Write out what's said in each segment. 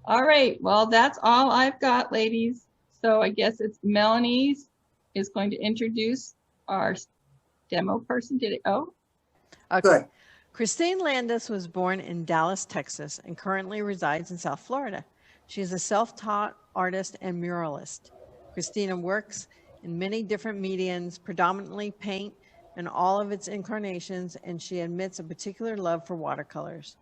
All right. Well, that's all I've got, ladies. So I guess it's Melanie's is going to introduce our demo person. Did it? Oh, Okay. Good. Christine Landis was born in Dallas, Texas, and currently resides in South Florida. She is a self-taught artist and muralist. Christina works in many different mediums, predominantly paint in all of its incarnations, and she admits a particular love for watercolors.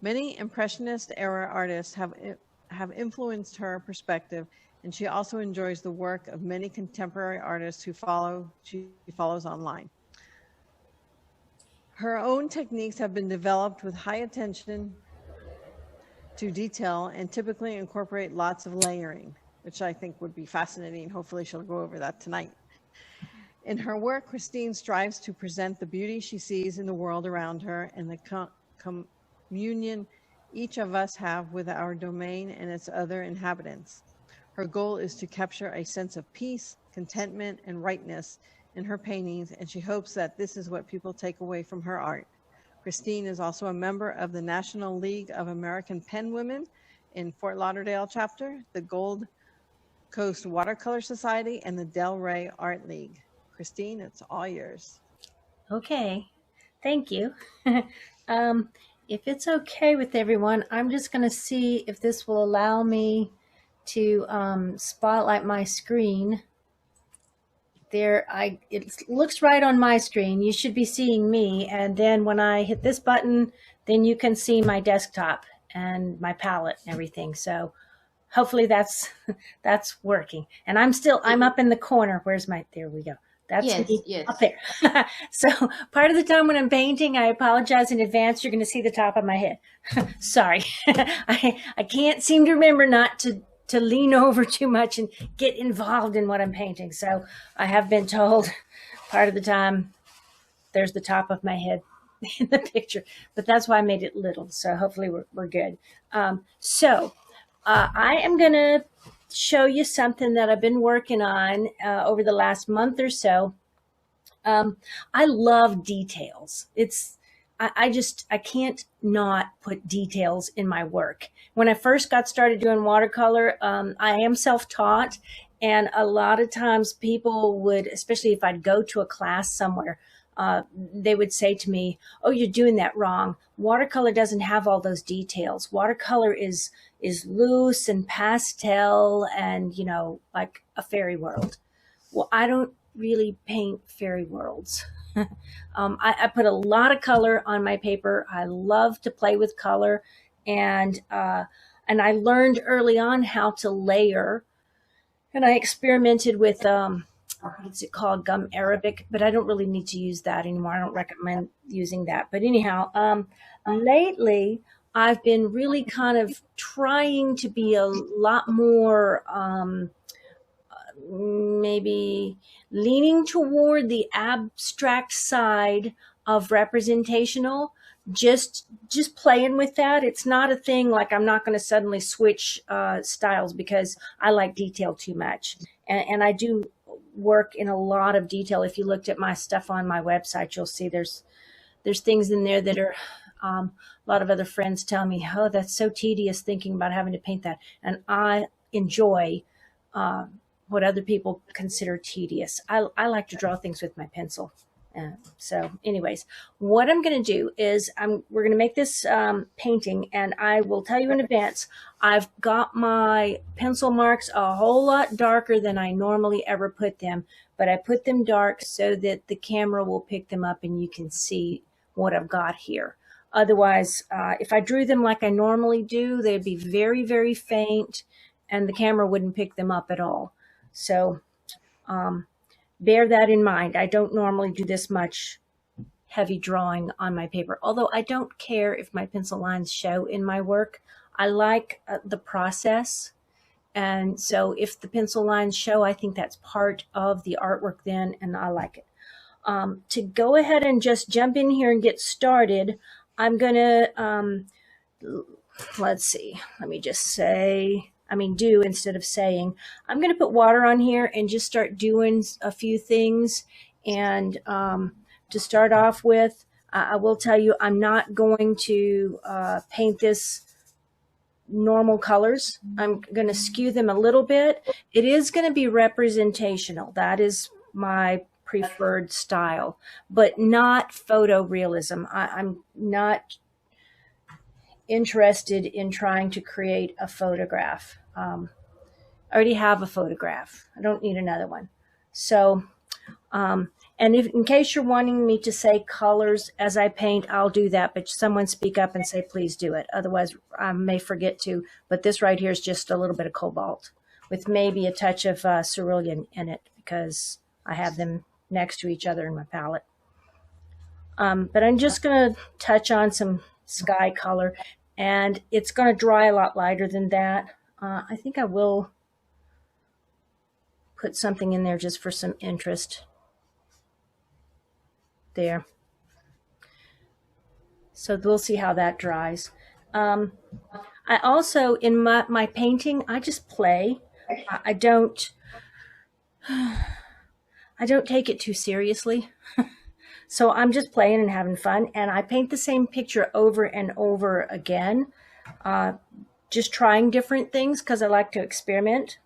Many Impressionist era artists have influenced her perspective, and she also enjoys the work of many contemporary artists she follows online. Her own techniques have been developed with high attention to detail and typically incorporate lots of layering, which I think would be fascinating. Hopefully she'll go over that tonight. In her work, Christine strives to present the beauty she sees in the world around her and the communion each of us have with our domain and its other inhabitants. Her goal is to capture a sense of peace, contentment, and rightness in her paintings, and she hopes that this is what people take away from her art. Christine is also a member of the National League of American Pen Women in Fort Lauderdale chapter, the Gold Coast Watercolor Society, and the Del Rey Art League. Christine, it's all yours. Okay, thank you. If it's okay with everyone, I'm just going to see if this will allow me to spotlight my screen. There, it looks right on my screen. You should be seeing me, and then when I hit this button, then you can see my desktop and my palette and everything. So hopefully that's working. And I'm up in the corner. There we go. That's yes. Up there. So part of the time when I'm painting, I apologize in advance. You're going to see the top of my head. Sorry. I can't seem to remember not to lean over too much and get involved in what I'm painting. So I have been told part of the time there's the top of my head in the picture, but that's why I made it little. So hopefully we're good. I am going to show you something that I've been working on over the last month or so. I love details. I can't not put details in my work. When I first got started doing watercolor, I am self-taught, and a lot of times people would, especially if I'd go to a class somewhere, they would say to me, "Oh, you're doing that wrong. Watercolor doesn't have all those details. Watercolor is loose and pastel and, like a fairy world." Well, I don't really paint fairy worlds. I put a lot of color on my paper. I love to play with color, and I learned early on how to layer, and I experimented with what's it called, gum Arabic, but I don't really need to use that anymore. I don't recommend using that. But anyhow, lately I've been really kind of trying to be a lot more maybe leaning toward the abstract side of representational, just playing with that. It's not a thing like I'm not going to suddenly switch styles because I like detail too much. And I do work in a lot of detail. If you looked at my stuff on my website, you'll see there's things in there that are a lot of other friends tell me, "Oh, that's so tedious thinking about having to paint that." And I enjoy what other people consider tedious. I like to draw things with my pencil. So anyways, what I'm going to do is we're going to make this painting, and I will tell you in advance, I've got my pencil marks a whole lot darker than I normally ever put them, but I put them dark so that the camera will pick them up and you can see what I've got here. Otherwise, if I drew them like I normally do, they'd be very, very faint and the camera wouldn't pick them up at all. So bear that in mind. I don't normally do this much heavy drawing on my paper, although I don't care if my pencil lines show in my work. I like the process. And so if the pencil lines show, I think that's part of the artwork then, and I like it. To go ahead and just jump in here and get started, I'm going to, let's see, let me just say, do instead of saying. I'm going to put water on here and just start doing a few things. And to start off with, I will tell you, I'm not going to paint this normal colors. I'm going to skew them a little bit. It is going to be representational. That is my preferred style, but not photorealism. I'm not interested in trying to create a photograph. I already have a photograph. I don't need another one. So, and if, in case you're wanting me to say colors as I paint, I'll do that, but someone speak up and say, please do it. Otherwise, I may forget to, but this right here is just a little bit of cobalt with maybe a touch of cerulean in it because I have them next to each other in my palette. But I'm just going to touch on some sky color, and it's going to dry a lot lighter than that. I think I will put something in there just for some interest. There. So we'll see how that dries. I also, in my painting, I just play. I don't take it too seriously. So I'm just playing and having fun, and I paint the same picture over and over again, just trying different things because I like to experiment.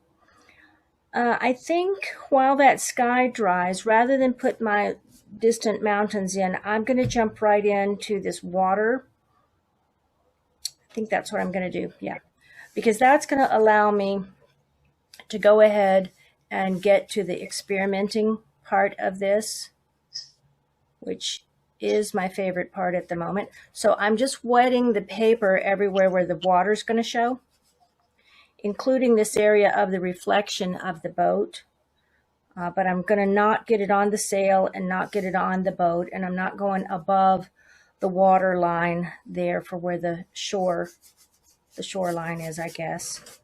I think while that sky dries, rather than put my distant mountains in, I'm going to jump right into this water. I think that's what I'm going to do, yeah, because that's going to allow me to go ahead and get to the experimenting part of this, which is my favorite part at the moment. So I'm just wetting the paper everywhere where the water's going to show, including this area of the reflection of the boat. But I'm going to not get it on the sail and not get it on the boat, and I'm not going above the water line there for where the shoreline is, I guess.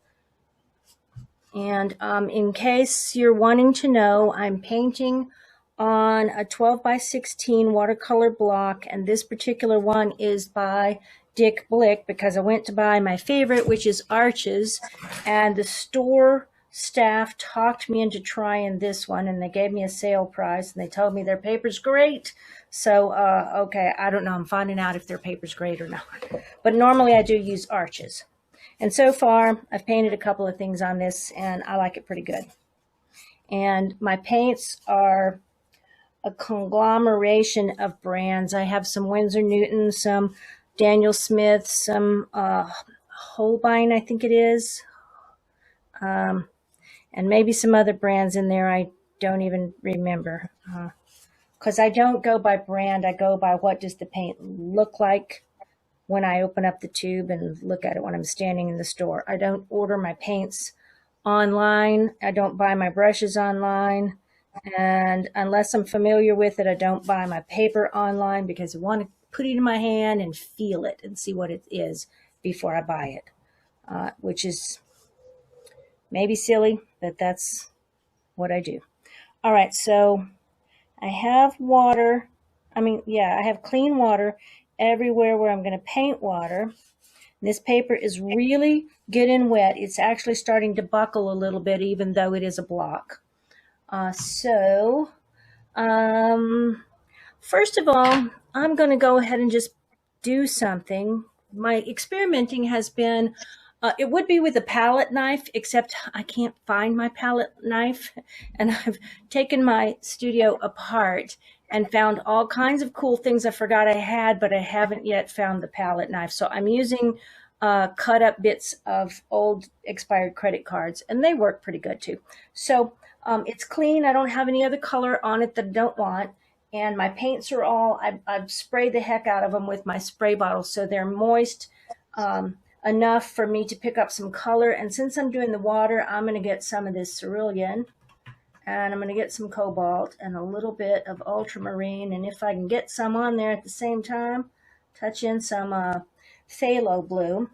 And in case you're wanting to know, I'm painting on a 12 by 16 watercolor block, and this particular one is by Dick Blick because I went to buy my favorite, which is Arches, and the store staff talked me into trying this one, and they gave me a sale price, and they told me their paper's great. So, okay, I don't know. I'm finding out if their paper's great or not. But normally I do use Arches. And so far, I've painted a couple of things on this, and I like it pretty good. And my paints are a conglomeration of brands. I have some Winsor Newton, some Daniel Smith, some Holbein, I think it is. And maybe some other brands in there I don't even remember. Because I don't go by brand, I go by what does the paint look like when I open up the tube and look at it when I'm standing in the store. I don't order my paints online. I don't buy my brushes online. And unless I'm familiar with it, I don't buy my paper online because I want to put it in my hand and feel it and see what it is before I buy it, which is maybe silly, but that's what I do. All right, so I have water. I have clean water everywhere where I'm going to paint water. This paper is really getting wet. It's actually starting to buckle a little bit, even though it is a block. First of all, I'm going to go ahead and just do something. My experimenting has been, it would be with a palette knife, except I can't find my palette knife. And I've taken my studio apart and found all kinds of cool things I forgot I had, but I haven't yet found the palette knife. So I'm using cut up bits of old expired credit cards, and they work pretty good too. So it's clean. I don't have any other color on it that I don't want. And my paints are all, I've sprayed the heck out of them with my spray bottle, so they're moist enough for me to pick up some color. And since I'm doing the water, I'm going to get some of this cerulean, and I'm going to get some cobalt and a little bit of ultramarine. And if I can get some on there at the same time, touch in some phthalo blue.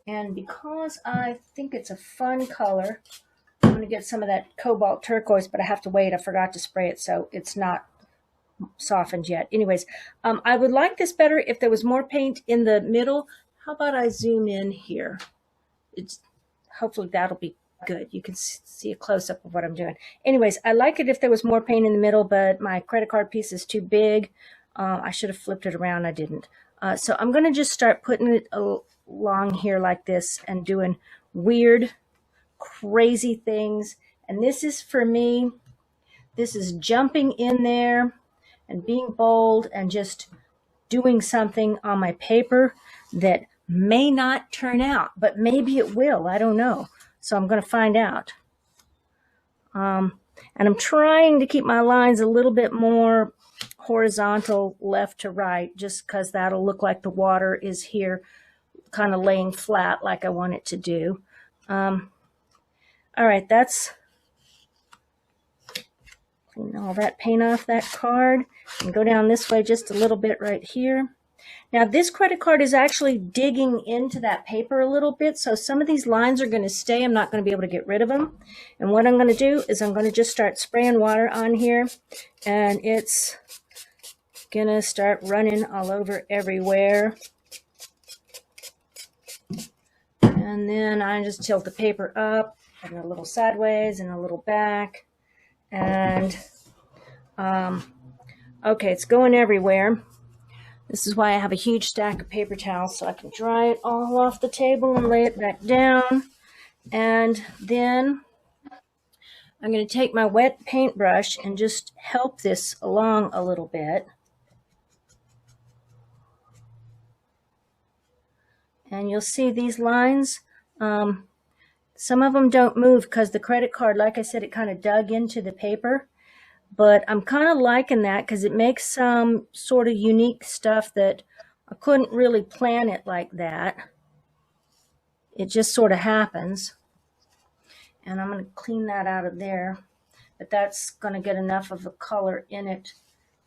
And because I think it's a fun color, I'm going to get some of that cobalt turquoise, but I have to wait. I forgot to spray it, so it's not softened yet. Anyways, I would like this better if there was more paint in the middle. How about I zoom in here? Hopefully that'll be good. You can see a close-up of what I'm doing. Anyways, I like it if there was more paint in the middle, but my credit card piece is too big. I should have flipped it around. I didn't. So I'm going to just start putting it along here like this and doing weird, crazy things. And this is for me, this is jumping in there and being bold and just doing something on my paper that may not turn out, but maybe it will. I don't know. So I'm going to find out. And I'm trying to keep my lines a little bit more horizontal left to right, just because that'll look like the water is here kind of laying flat like I want it to do. All right, that's clean all that paint off that card and go down this way just a little bit right here. Now this credit card is actually digging into that paper a little bit, so some of these lines are going to stay. I'm not going to be able to get rid of them. And what I'm going to do is I'm going to just start spraying water on here, and it's going to start running all over everywhere. And then I just tilt the paper up and a little sideways and a little back. And okay, it's going everywhere. This is why I have a huge stack of paper towels, so I can dry it all off the table and lay it back down. And then I'm going to take my wet paintbrush and just help this along a little bit. And you'll see these lines, some of them don't move because the credit card, like I said, it kind of dug into the paper. But I'm kind of liking that because it makes some sort of unique stuff that I couldn't really plan it like that. It just sort of happens. And I'm going to clean that out of there. But that's going to get enough of the color in it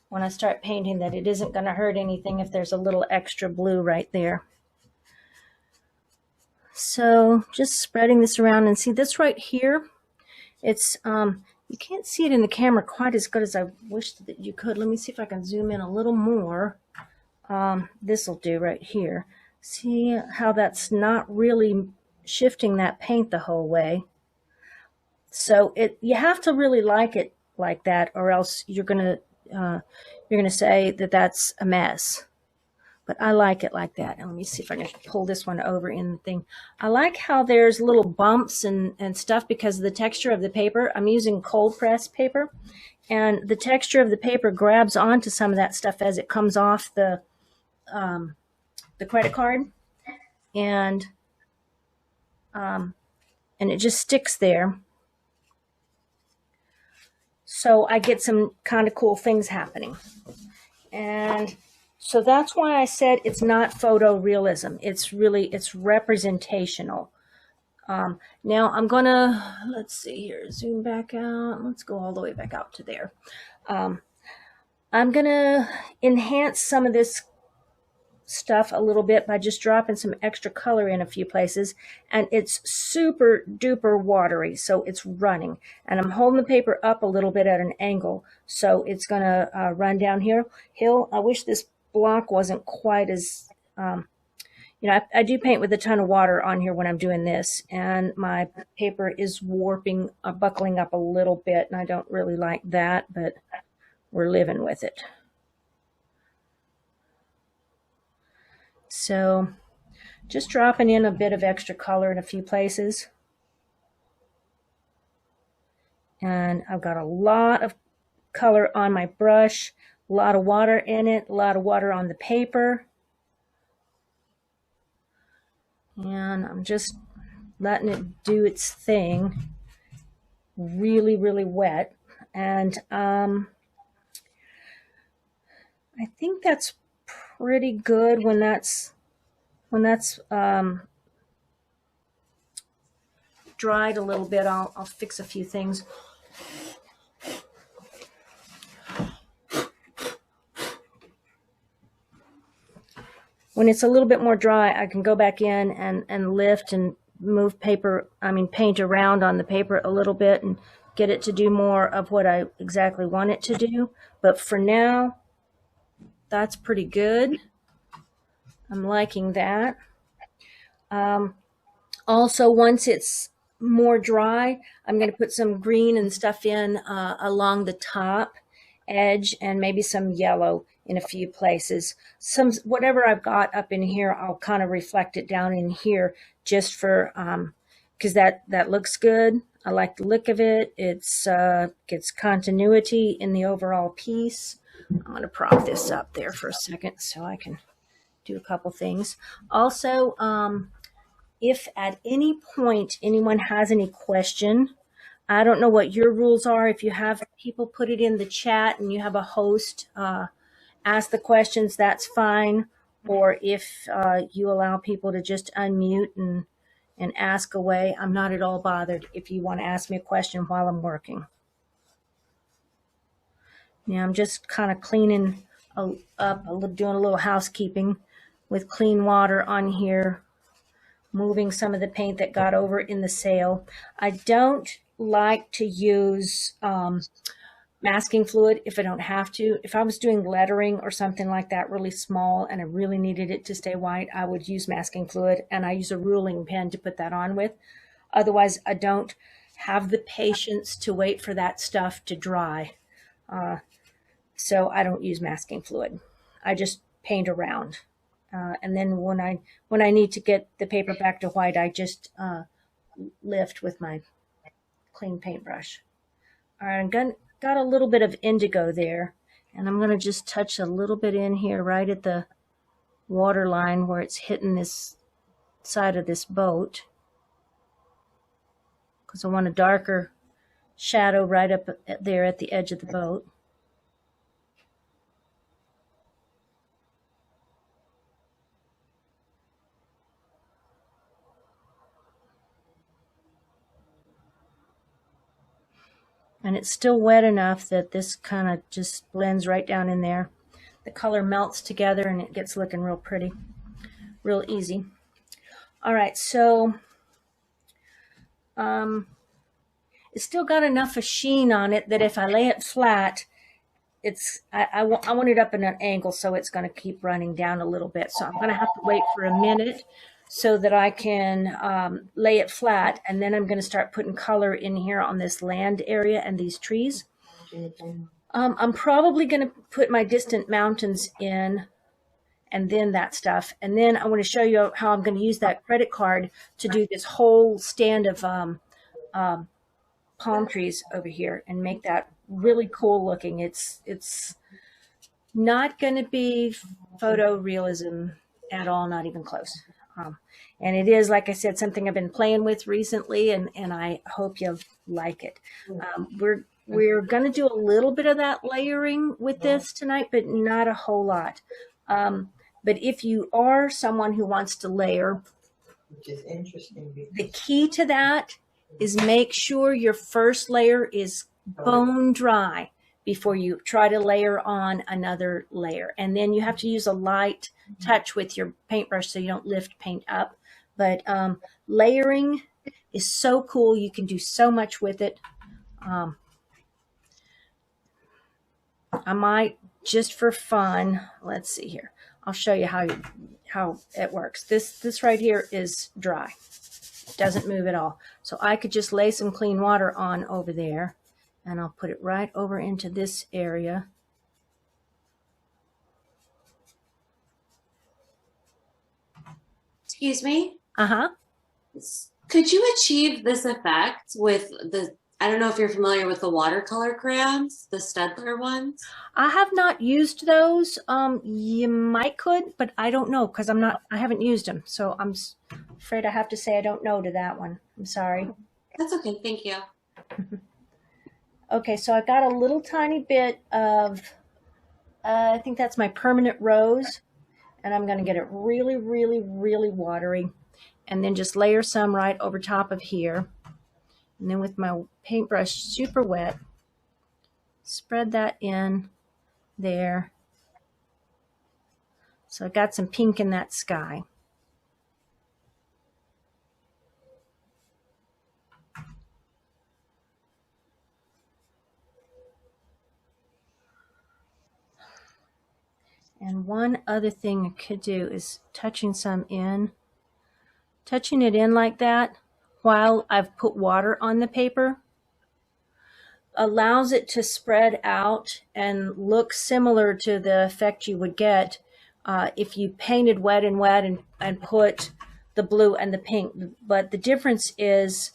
when I start painting that it isn't going to hurt anything if there's a little extra blue right there. So just spreading this around, and see this right here, it's you can't see it in the camera quite as good as I wish that you could. Let me see if I can zoom in a little more. This will do right here. See how that's not really shifting that paint the whole way. So you have to really like it like that, or else you're gonna say that that's a mess. But I like it like that. And let me see if I can pull this one over in the thing. I like how there's little bumps and stuff because of the texture of the paper. I'm using cold press paper, and the texture of the paper grabs onto some of that stuff as it comes off the credit card, and it just sticks there. So I get some kind of cool things happening. And so that's why I said it's not photorealism. It's representational. Now I'm gonna, let's see here, zoom back out. Let's go all the way back out to there. I'm gonna enhance some of this stuff a little bit by just dropping some extra color in a few places, and it's super duper watery, so it's running, and I'm holding the paper up a little bit at an angle, so it's gonna run down here. I wish this block wasn't quite as I do paint with a ton of water on here when I'm doing this, and my paper is warping, buckling up a little bit, and I don't really like that, but we're living with it. So just dropping in a bit of extra color in a few places. And I've got a lot of color on my brush, a lot of water in it, a lot of water on the paper. And I'm just letting it do its thing. Really, really wet. And I think that's pretty good when that's dried a little bit. I'll fix a few things. When it's a little bit more dry, I can go back in and lift and move paint around on the paper a little bit and get it to do more of what I exactly want it to do. But for now, that's pretty good. I'm liking that. Also, once it's more dry, I'm going to put some green and stuff in along the top edge and maybe some yellow in a few places. Whatever I've got up in here, I'll kind of reflect it down in here just for, because that looks good. I like the look of it. It's gets continuity in the overall piece. I'm going to prop this up there for a second so I can do a couple things. Also, if at any point anyone has any question, I don't know what your rules are. If you have people put it in the chat and you have a host ask the questions, that's fine. Or if you allow people to just unmute and ask away, I'm not at all bothered if you want to ask me a question while I'm working. Now I'm just kind of cleaning up, doing a little housekeeping with clean water on here, moving some of the paint that got over in the sail. I don't like to use masking fluid if I don't have to. If I was doing lettering or something like that really small and I really needed it to stay white, I would use masking fluid, and I use a ruling pen to put that on with. Otherwise, I don't have the patience to wait for that stuff to dry. So I don't use masking fluid. I just paint around. And then when I need to get the paper back to white, I just lift with my clean paintbrush. All right, I've got a little bit of indigo there, and I'm going to just touch a little bit in here right at the water line where it's hitting this side of this boat, because I want a darker shadow right up there at the edge of the boat. And it's still wet enough that this kind of just blends right down in there. The color melts together and it gets looking real pretty, real easy. All right, so it's still got enough of sheen on it that if I lay it flat, I want it up in an angle, so it's going to keep running down a little bit. So I'm going to have to wait for a minute so that I can lay it flat, and then I'm going to start putting color in here on this land area and these trees. I'm probably going to put my distant mountains in, and then that stuff. And then I want to show you how I'm going to use that credit card to do this whole stand of palm trees over here and make that really cool looking. It's not going to be photorealism at all, not even close. And it is, like I said, something I've been playing with recently, and I hope you'll like it. We're going to do a little bit of that layering with this tonight, but not a whole lot. But if you are someone who wants to layer, which is interesting, the key to that is make sure your first layer is bone dry before you try to layer on another layer. And then you have to use a light touch with your paintbrush so you don't lift paint up. But layering is so cool. You can do so much with it. I might, just for fun, let's see here. I'll show you how it works. This right here is dry. Doesn't move at all. So I could just lay some clean water on over there, and I'll put it right over into this area. Excuse me? Uh-huh. Could you achieve this effect with the, I don't know if you're familiar with the watercolor crayons, the Stedler ones? I have not used those. You might could, but I don't know because I haven't used them. So I'm afraid I have to say I don't know to that one. I'm sorry. That's okay. Thank you. Okay, so I got a little tiny bit of, I think that's my permanent rose, and I'm going to get it really, really, really watery, and then just layer some right over top of here. And then with my paintbrush super wet, spread that in there. So I got some pink in that sky. And one other thing I could do is touching it in like that while I've put water on the paper allows it to spread out and look similar to the effect you would get if you painted wet and put the blue and the pink. But the difference is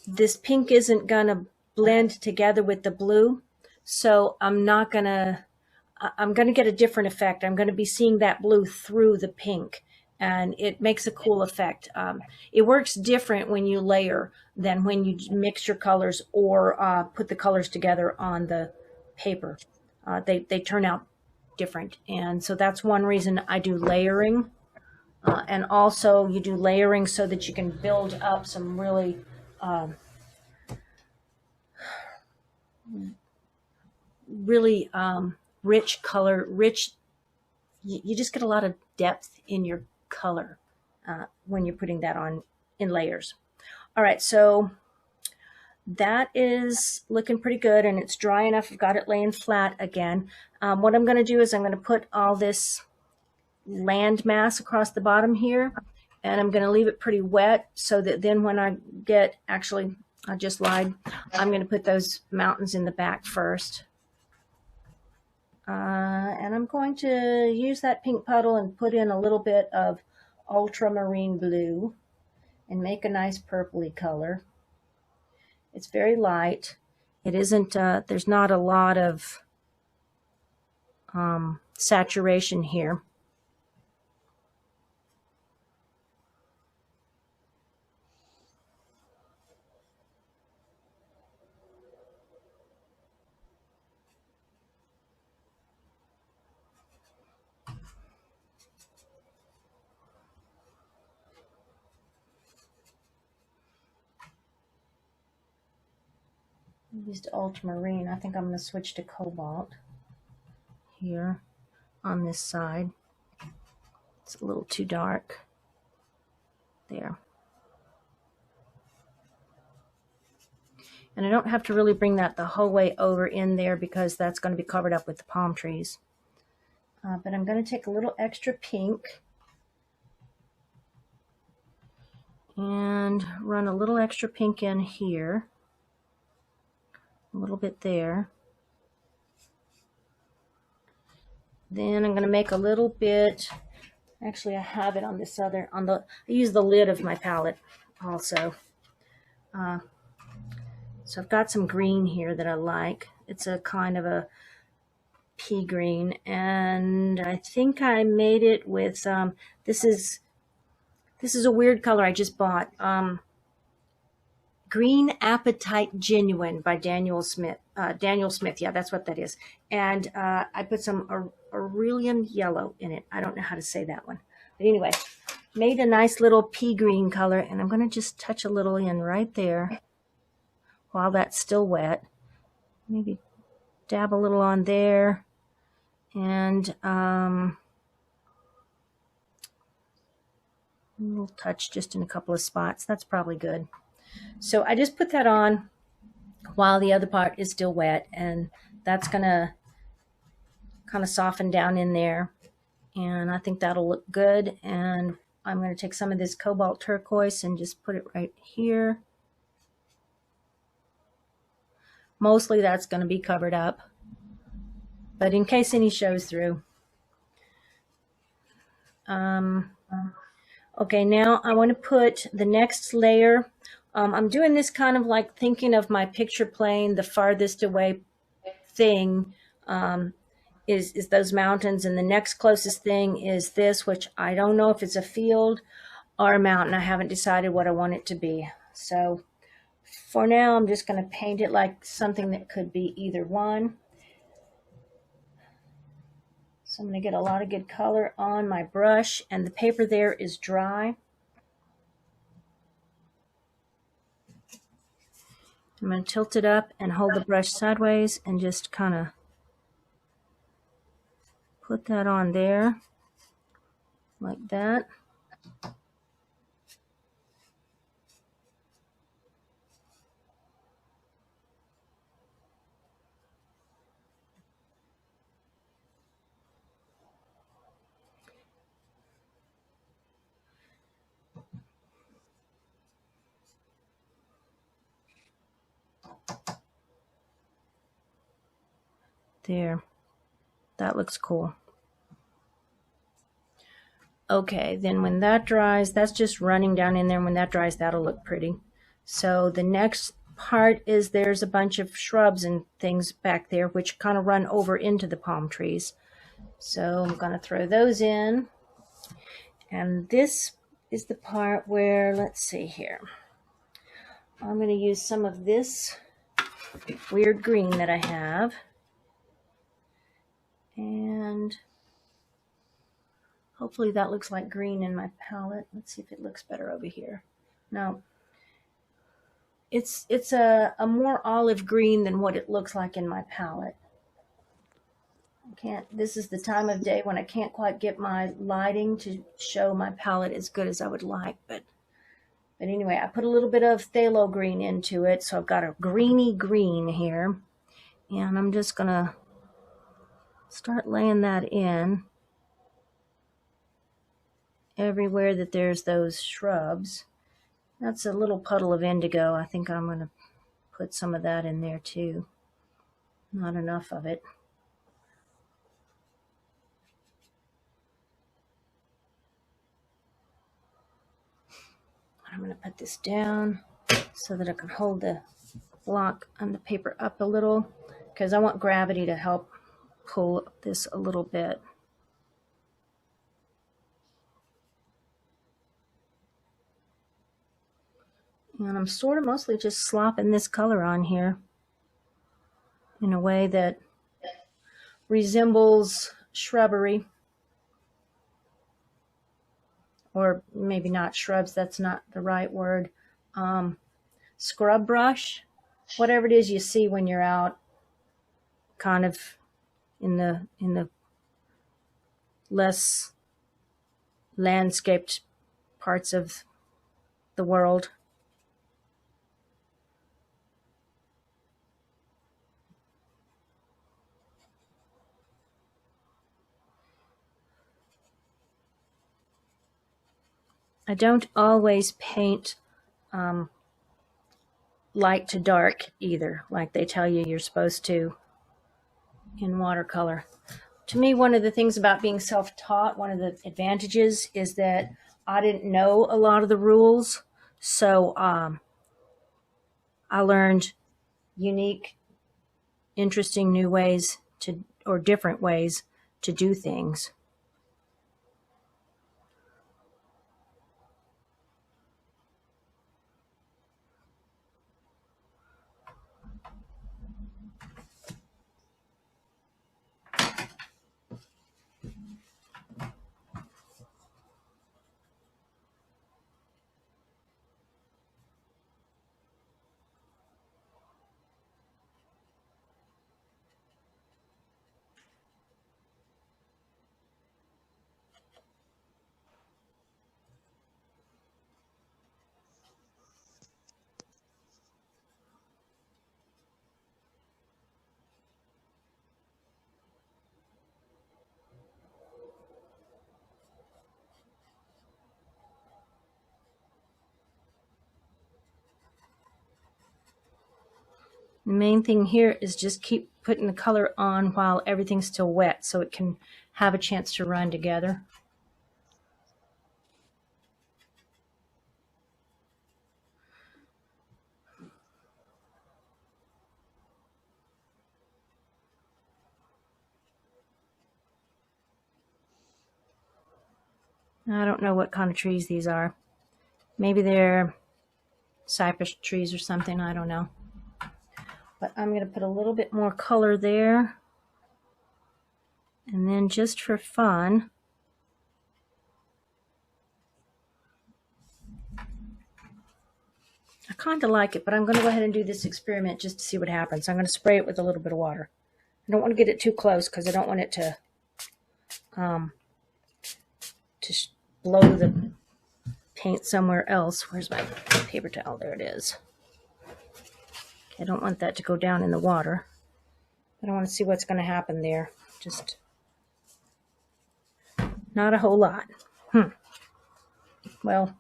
this pink isn't going to blend together with the blue. So I'm going to get a different effect. I'm going to be seeing that blue through the pink, and it makes a cool effect. It works different when you layer than when you mix your colors or put the colors together on the paper. They turn out different, and so that's one reason I do layering. And also you do layering so that you can build up some really rich color, you just get a lot of depth in your color when you're putting that on in layers. All right, so that is looking pretty good, and it's dry enough. I've got it laying flat again. What I'm going to do is I'm going to put all this land mass across the bottom here, and I'm going to leave it pretty wet so that then when I get, actually, I just lied, I'm going to put those mountains in the back first. And I'm going to use that pink puddle and put in a little bit of ultramarine blue and make a nice purpley color. It's very light. It isn't, there's not a lot of saturation here. I used ultramarine. I think I'm going to switch to cobalt here on this side. It's a little too dark. There. And I don't have to really bring that the whole way over in there because that's going to be covered up with the palm trees. But I'm going to take a little extra pink and run a little extra pink in here. A little bit there. Then I'm going to make a little bit, actually I have it on this other, I use the lid of my palette also. So I've got some green here that I like. It's a kind of a pea green, and I think I made it with, this is a weird color I just bought. Green Appetite Genuine by Daniel Smith. Daniel Smith, yeah, that's what that is. And I put some Aurelian yellow in it. I don't know how to say that one. But anyway, made a nice little pea green color, and I'm going to just touch a little in right there while that's still wet. Maybe dab a little on there. And a little touch just in a couple of spots. That's probably good. So I just put that on while the other part is still wet, and that's going to kind of soften down in there, and I think that'll look good. And I'm going to take some of this cobalt turquoise and just put it right here. Mostly that's going to be covered up, but in case any shows through. Okay, now I want to put the next layer. I'm doing this kind of like thinking of my picture plane, the farthest away thing is those mountains, and the next closest thing is this, which I don't know if it's a field or a mountain. I haven't decided what I want it to be. So for now, I'm just going to paint it like something that could be either one. So I'm going to get a lot of good color on my brush, and the paper there is dry. I'm going to tilt it up and hold the brush sideways and just kind of put that on there like that. There. That looks cool. Okay, then when that dries, that's just running down in there. When that dries, that'll look pretty. So the next part is there's a bunch of shrubs and things back there which kind of run over into the palm trees. So I'm going to throw those in. And this is the part where, let's see here. I'm going to use some of this weird green that I have. And hopefully that looks like green in my palette. Let's see if it looks better over here. No. It's a more olive green than what it looks like in my palette. This is the time of day when I can't quite get my lighting to show my palette as good as I would like. But anyway, I put a little bit of phthalo green into it. So I've got a greeny green here. And I'm just going to start laying that in everywhere that there's those shrubs. That's a little puddle of indigo. I think I'm going to put some of that in there too. Not enough of it. I'm going to put this down so that I can hold the block and the paper up a little, because I want gravity to help pull this a little bit. And I'm sort of mostly just slopping this color on here in a way that resembles shrubbery. Or maybe not shrubs, that's not the right word. Scrub brush, whatever it is you see when you're out kind of in the less landscaped parts of the world. I don't always paint light to dark either, like they tell you you're supposed to in watercolor. To me, one of the things about being self-taught, one of the advantages is that I didn't know a lot of the rules. So I learned unique, interesting new ways or different ways to do things. The main thing here is just keep putting the color on while everything's still wet so it can have a chance to run together. I don't know what kind of trees these are. Maybe they're cypress trees or something, I don't know. But I'm going to put a little bit more color there. And then just for fun, I kind of like it, but I'm going to go ahead and do this experiment just to see what happens. I'm going to spray it with a little bit of water. I don't want to get it too close because I don't want it to blow the paint somewhere else. Where's my paper towel? There it is. I don't want that to go down in the water. I don't want to see what's going to happen there. Just not a whole lot. Well,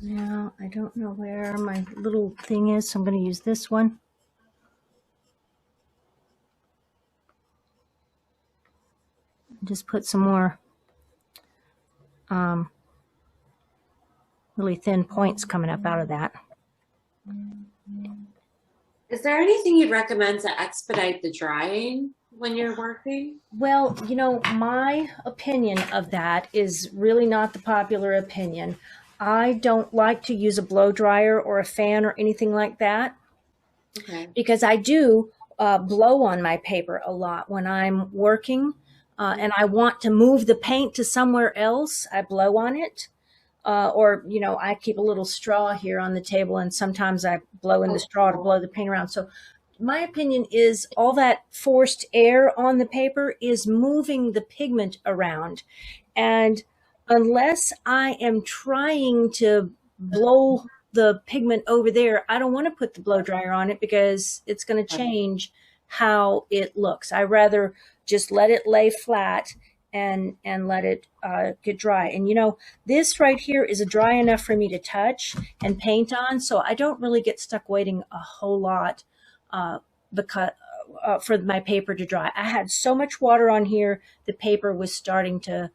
Now, I don't know where my little thing is, so I'm going to use this one. Just put some more really thin points coming up out of that. Is there anything you'd recommend to expedite the drying when you're working? Well, you know, my opinion of that is really not the popular opinion. I don't like to use a blow dryer or a fan or anything like that. Okay. Because I do blow on my paper a lot when I'm working and I want to move the paint to somewhere else. I blow on it. Or, you know, I keep a little straw here on the table and sometimes I blow in the straw to blow the paint around. So my opinion is all that forced air on the paper is moving the pigment around. And unless I am trying to blow the pigment over there, I don't want to put the blow dryer on it because it's going to change how it looks. I rather just let it lay flat and let it get dry. And you know, this right here is dry enough for me to touch and paint on, so I don't really get stuck waiting a whole lot because for my paper to dry. I had so much water on here, the paper was starting to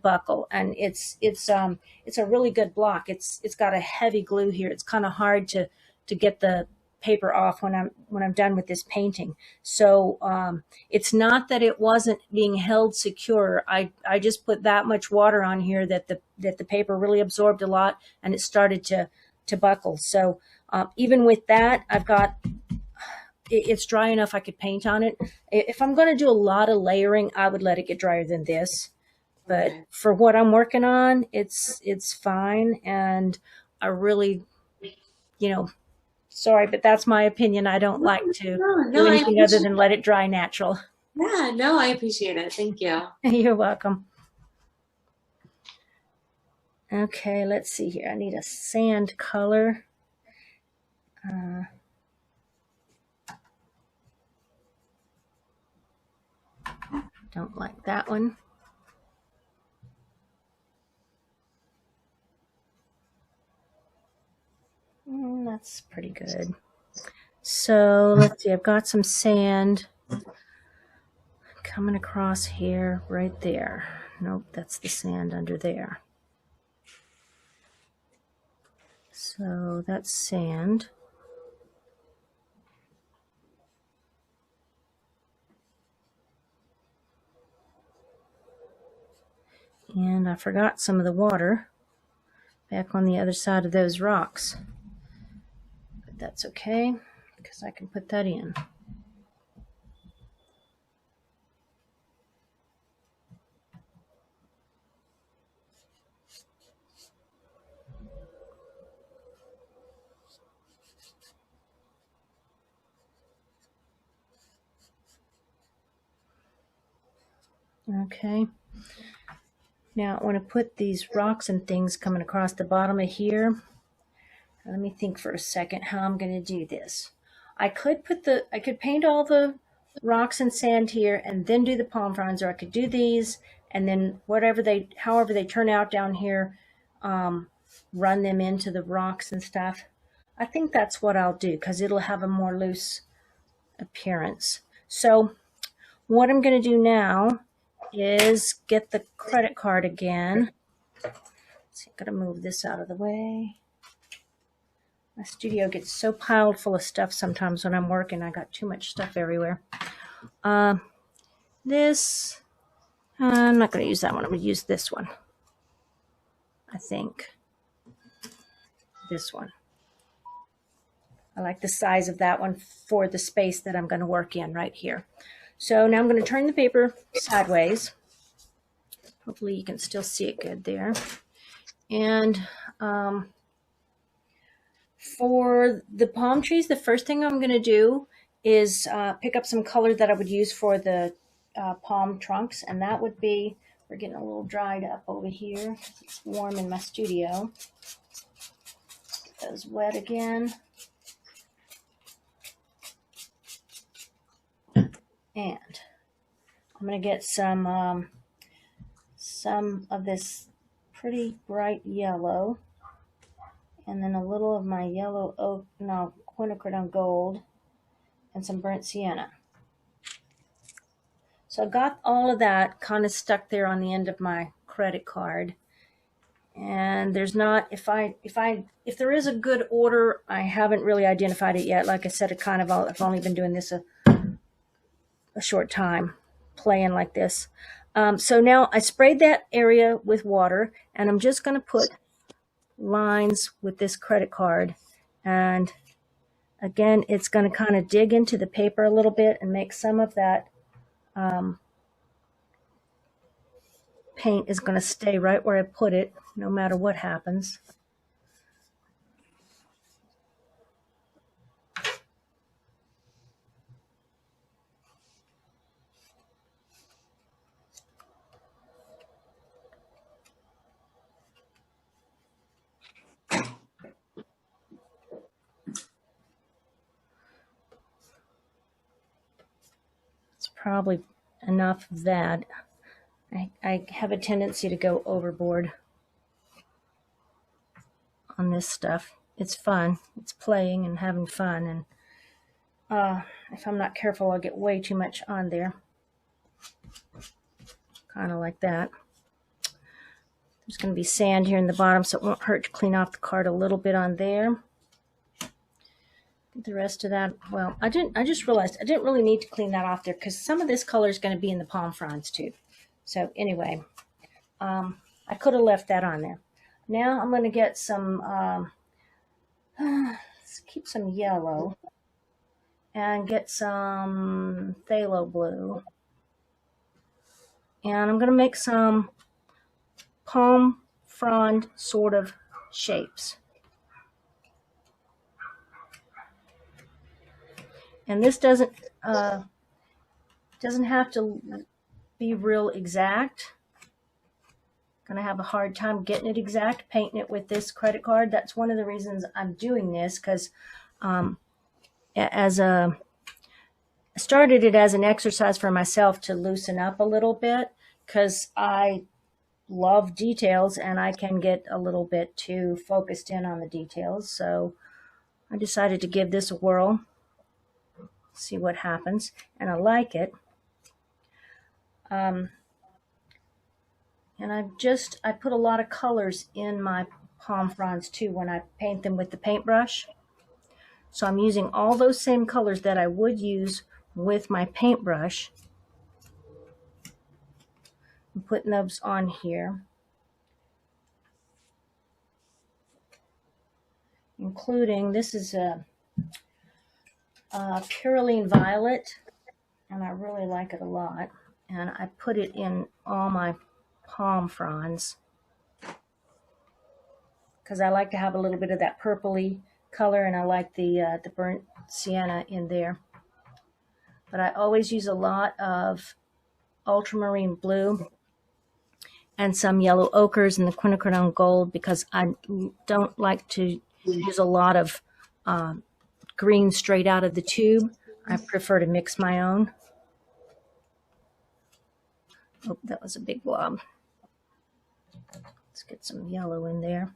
buckle, and it's a really good block. It's got a heavy glue here. It's kind of hard to get the paper off when I'm done with this painting. So it's not that it wasn't being held secure. I just put that much water on here that the paper really absorbed a lot and it started to buckle. So even with that, it's dry enough I could paint on it. If I'm going to do a lot of layering, I would let it get drier than this. But for what I'm working on, it's fine. And I really, you know, sorry, but that's my opinion. I don't like to do anything other than let it dry natural. Yeah, no, I appreciate it. Thank you. You're welcome. Okay, let's see here. I need a sand color. Don't like that one. That's pretty good. So let's see, I've got some sand coming across here, right there. Nope, that's the sand under there. So that's sand. And I forgot some of the water back on the other side of those rocks. But that's okay, because I can put that in. Okay. Now I want to put these rocks and things coming across the bottom of here. Let me think for a second how I'm going to do this. I could paint all the rocks and sand here and then do the palm fronds, or I could do these and then however they turn out down here, run them into the rocks and stuff. I think that's what I'll do because it'll have a more loose appearance. So what I'm going to do now is get the credit card again. So I've got to move this out of the way. My studio gets so piled full of stuff sometimes when I'm working. I got too much stuff everywhere. This, I'm not going to use that one. I'm going to use this one. I think. This one. I like the size of that one for the space that I'm going to work in right here. So now I'm going to turn the paper sideways. Hopefully you can still see it good there. And for the palm trees, the first thing I'm going to do is pick up some color that I would use for the palm trunks. And that would be, we're getting a little dried up over here. It's warm in my studio. Get those wet again. And I'm going to get some of this pretty bright yellow. and then a little of my yellow oak, no, quinacridone gold, and some burnt sienna. So I got all of that kind of stuck there on the end of my credit card. And there's not, if there is a good order, I haven't really identified it yet. Like I said, I've only been doing this a short time, playing like this. So now I sprayed that area with water, and I'm just going to put lines with this credit card. And again, it's going to kind of dig into the paper a little bit and make some of that paint is going to stay right where I put it, no matter what happens. It's probably enough of that. I have a tendency to go overboard on this stuff. It's fun. It's playing and having fun. And if I'm not careful, I'll get way too much on there. Kind of like that. There's going to be sand here in the bottom, so it won't hurt to clean off the card a little bit on there. The rest of that, well, I just realized I didn't really need to clean that off there because some of this color is going to be in the palm fronds too. So anyway, I could have left that on there. Now I'm going to get some, let's keep some yellow and get some phthalo blue. And I'm going to make some palm frond sort of shapes. And this doesn't have to be real exact. Gonna have a hard time getting it exact, painting it with this credit card. That's one of the reasons I'm doing this, because I started it as an exercise for myself to loosen up a little bit, because I love details and I can get a little bit too focused in on the details. So I decided to give this a whirl, see what happens, and I like it. And I put a lot of colors in my palm fronds too when I paint them with the paintbrush. So I'm using all those same colors that I would use with my paintbrush. I'm putting those on here, including, this is a Purulene Violet, and I really like it a lot. And I put it in all my palm fronds because I like to have a little bit of that purpley color, and I like the burnt sienna in there. But I always use a lot of ultramarine blue and some yellow ochres and the quinacridone gold, because I don't like to use a lot of green straight out of the tube. I prefer to mix my own. Oh, that was a big blob. Let's get some yellow in there.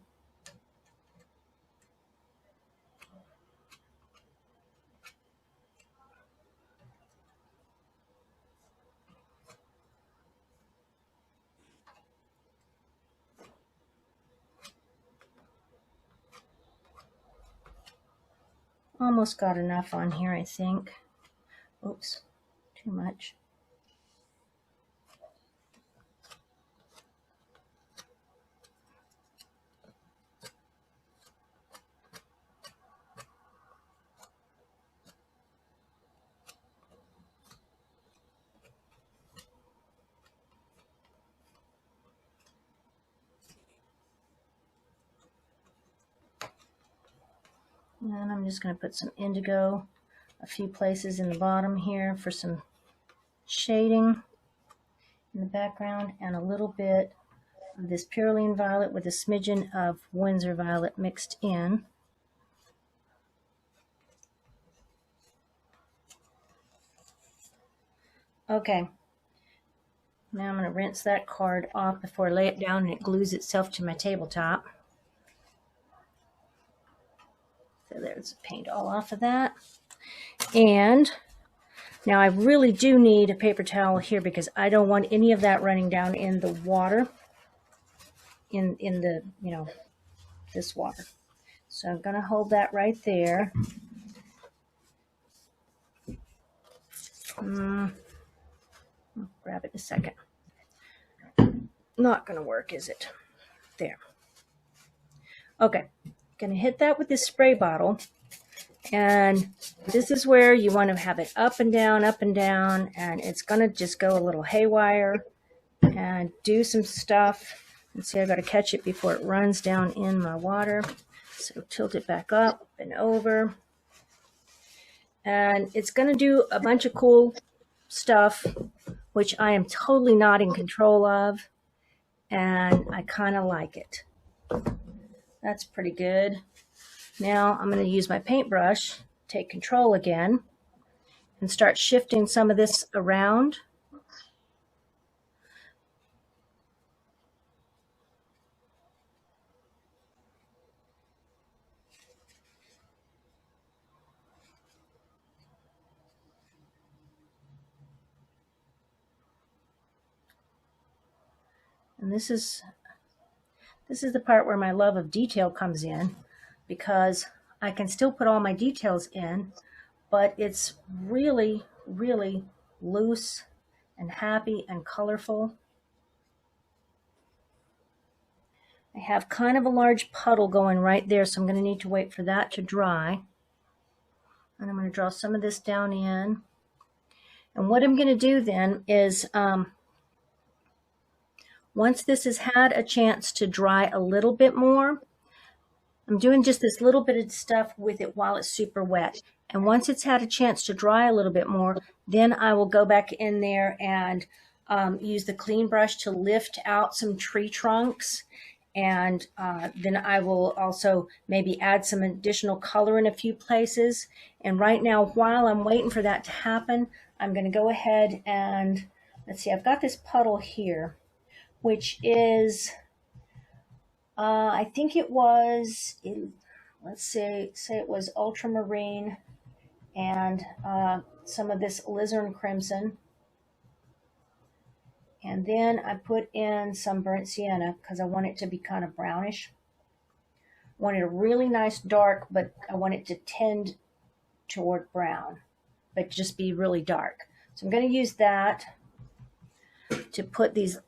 Almost got enough on here, I think. Oops, too much. And I'm just going to put some indigo a few places in the bottom here for some shading in the background, and a little bit of this Purulene Violet with a smidgen of Winsor Violet mixed in. Okay, now I'm going to rinse that card off before I lay it down and it glues itself to my tabletop. the paint all off of that. And now I really do need a paper towel here because I don't want any of that running down in the water, in the, you know, this water. So I'm going to hold that right there. I'll grab it in a second. Not going to work, is it? There. Okay, going to hit that with this spray bottle. And this is where you want to have it up and down, and it's going to just go a little haywire and do some stuff. And see, I got to catch it before it runs down in my water. So tilt it back up and over. And it's going to do a bunch of cool stuff, which I am totally not in control of. And I kind of like it. That's pretty good. Now I'm going to use my paintbrush, take control again, and start shifting some of this around. And this is the part where my love of detail comes in, because I can still put all my details in, but it's really, really loose and happy and colorful. I have kind of a large puddle going right there, so I'm going to need to wait for that to dry. And I'm going to draw some of this down in. And what I'm going to do then is, once this has had a chance to dry a little bit more, I'm doing just this little bit of stuff with it while it's super wet. And once it's had a chance to dry a little bit more, then I will go back in there and use the clean brush to lift out some tree trunks. And then I will also maybe add some additional color in a few places. And right now, while I'm waiting for that to happen, I'm going to go ahead and, let's see, I've got this puddle here, which is, I think it was, let's say it was ultramarine and some of this alizarin crimson. And then I put in some burnt sienna because I want it to be kind of brownish. I want it a really nice dark, but I want it to tend toward brown, but just be really dark. So I'm going to use that to put these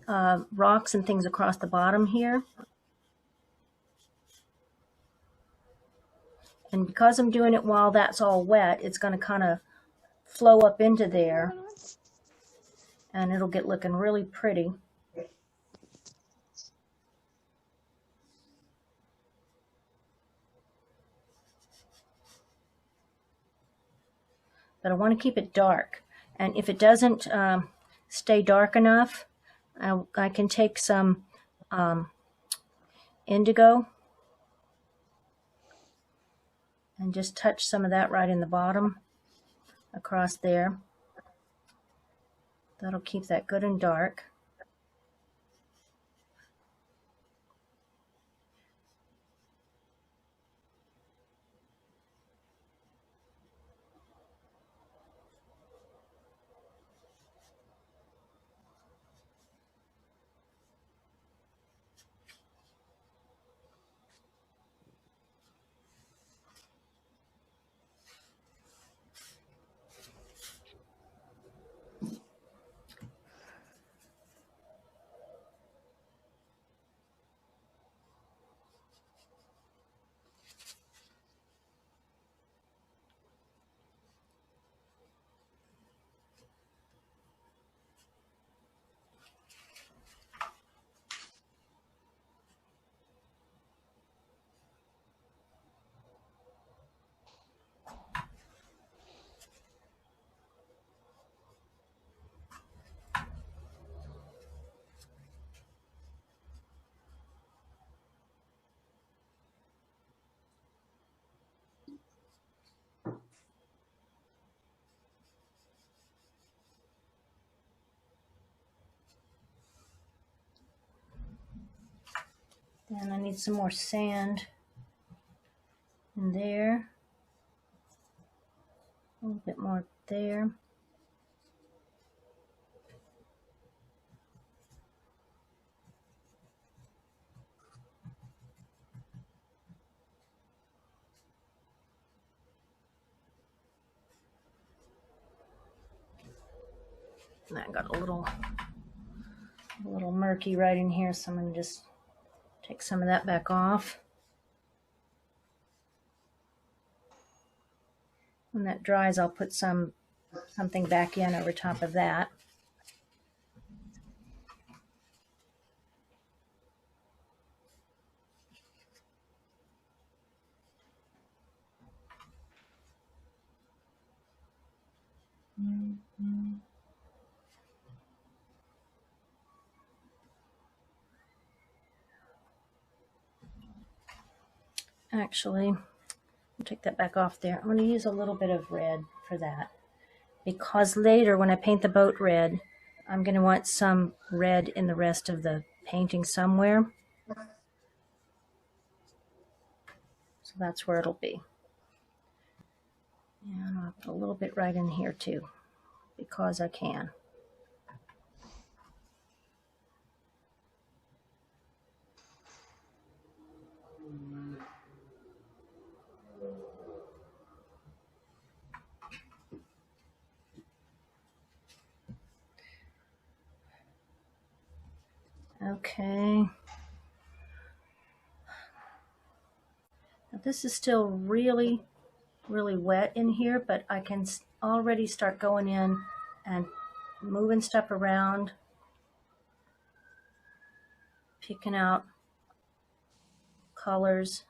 rocks and things across the bottom here. And because I'm doing it while that's all wet, it's going to kind of flow up into there. And it'll get looking really pretty. But I want to keep it dark. And if it doesn't stay dark enough, I can take some indigo and just touch some of that right in the bottom across there. That'll keep that good and dark. Then I need some more sand in in there. A little bit more there. And I got a little murky right in here, so I'm going to just take some of that back off. When that dries, I'll put something back in over top of that. Actually, I'll take that back off there. I'm going to use a little bit of red for that, because later when I paint the boat red, I'm going to want some red in the rest of the painting somewhere. So that's where it'll be. And I'll put a little bit right in here too, because I can. Okay. Now this is still really wet in here, but I can already start going in and moving stuff around, picking out colors.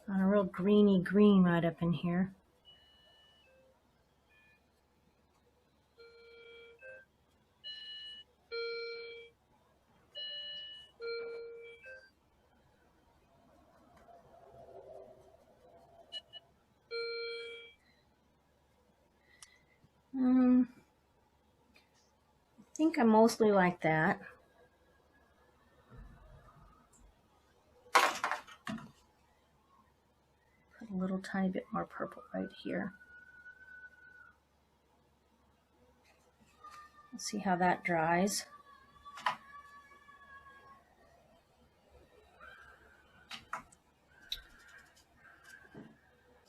On a real greeny green right up in here. I think I mostly like that. Put a little tiny bit more purple right here. Let's see how that dries.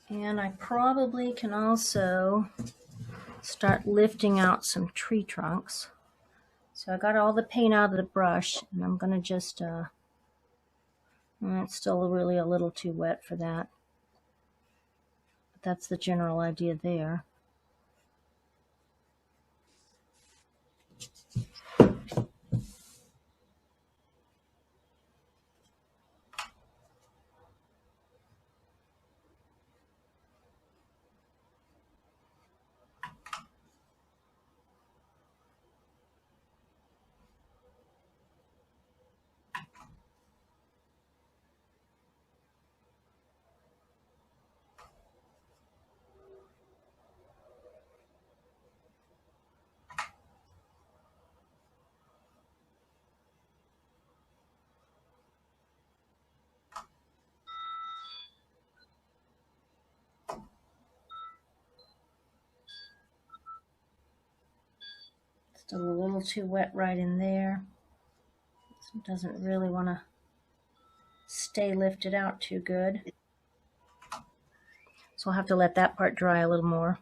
And I probably can also start lifting out some tree trunks. So I got all the paint out of the brush, and I'm going to just, it's still really a little too wet for that. But that's the general idea there. Still a little too wet right in there. So it doesn't really want to stay lifted out too good. So I'll have to let that part dry a little more.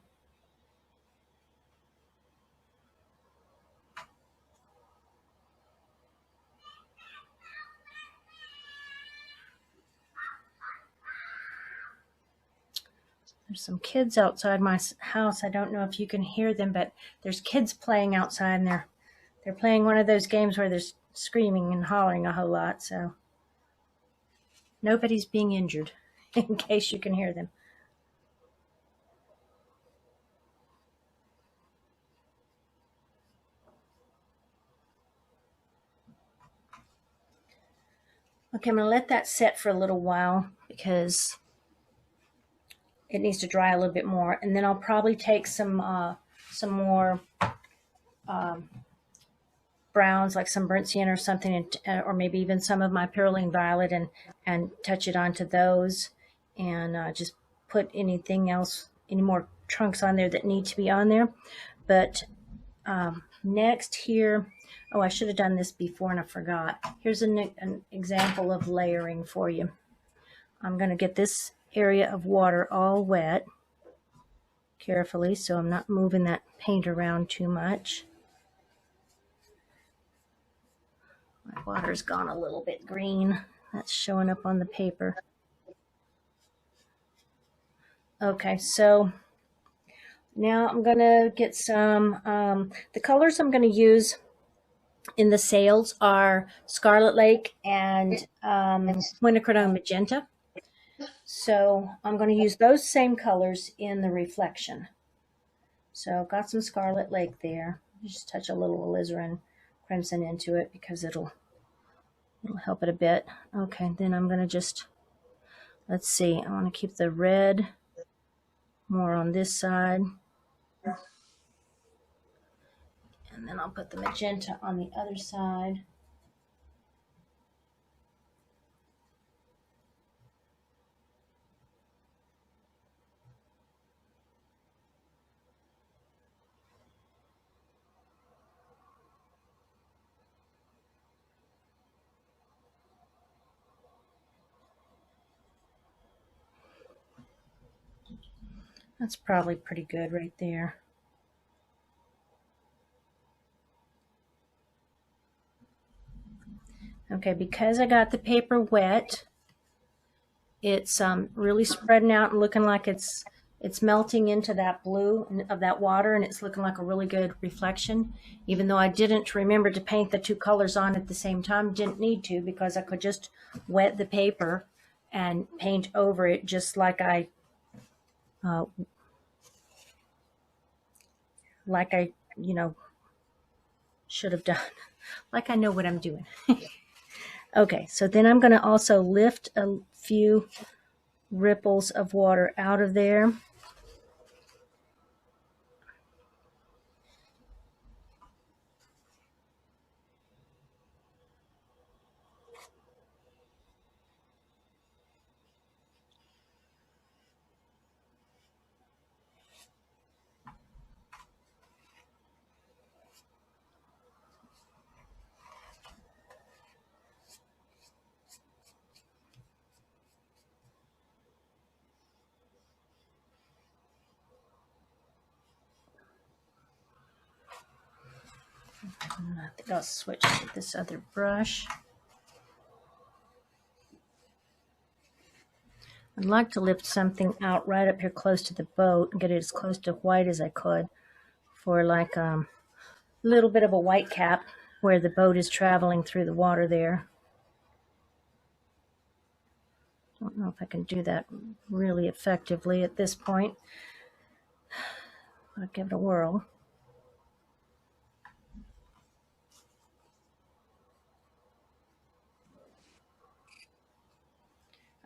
There's some kids outside my house. I don't know if you can hear them, but there's kids playing outside, and they're playing one of those games where there's screaming and hollering a whole lot. So nobody's being injured, in case you can hear them. Okay, I'm going to let that set for a little while because it needs to dry a little bit more. And then I'll probably take some more browns, like some burnt sienna or something, or maybe even some of my Pyroline Violet, and touch it onto those, and just put anything else, any more trunks on there that need to be on there. But next here, oh, I should have done this before and I forgot. Here's an example of layering for you. I'm going to get this area of water all wet carefully, so I'm not moving that paint around too much. My water's gone a little bit green. That's showing up on the paper. Okay, so now I'm going to get some, the colors I'm going to use in the sails are Scarlet Lake and quinacridone magenta. So I'm going to use those same colors in the reflection. So I've got some Scarlet Lake there. Just touch a little alizarin crimson into it because it'll help it a bit. Okay, then I'm going to just, let's see, I want to keep the red more on this side. And then I'll put the magenta on the other side. That's probably pretty good right there. Okay, because I got the paper wet, it's really spreading out and looking like it's melting into that blue of that water, and it's looking like a really good reflection. Even though I didn't remember to paint the two colors on at the same time, didn't need to, because I could just wet the paper and paint over it just like I should have done. Like I know what I'm doing. Okay, so then I'm going to also lift a few ripples of water out of there. I think I'll switch to this other brush. I'd like to lift something out right up here close to the boat and get it as close to white as I could for like a little bit of a white cap where the boat is traveling through the water there. Don't know if I can do that really effectively at this point. I'll give it a whirl.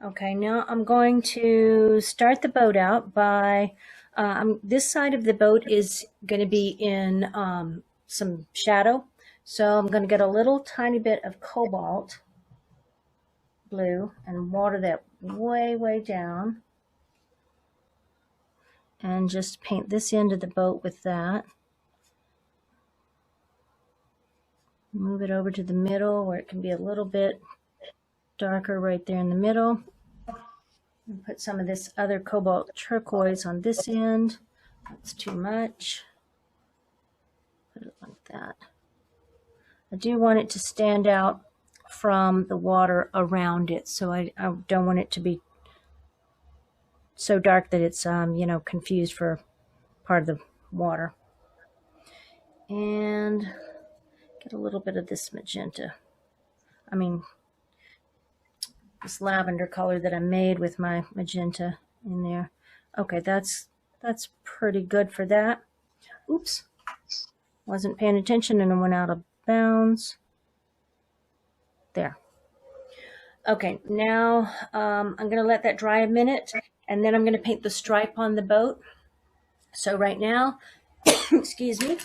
Okay, now I'm going to start the boat out by, this side of the boat is going to be in some shadow. So I'm going to get a little tiny bit of cobalt blue and water that way, way down. And just paint this end of the boat with that. Move it over to the middle where it can be a little bit darker right there in the middle. And put some of this other cobalt turquoise on this end. That's too much. Put it like that. I do want it to stand out from the water around it, so I don't want it to be so dark that it's confused for part of the water. And get a little bit of this magenta. This lavender color that I made with my magenta in there. Okay, that's pretty good for that. Oops, wasn't paying attention and I went out of bounds. There. Okay, now I'm going to let that dry a minute, and then I'm going to paint the stripe on the boat. So right now, excuse me.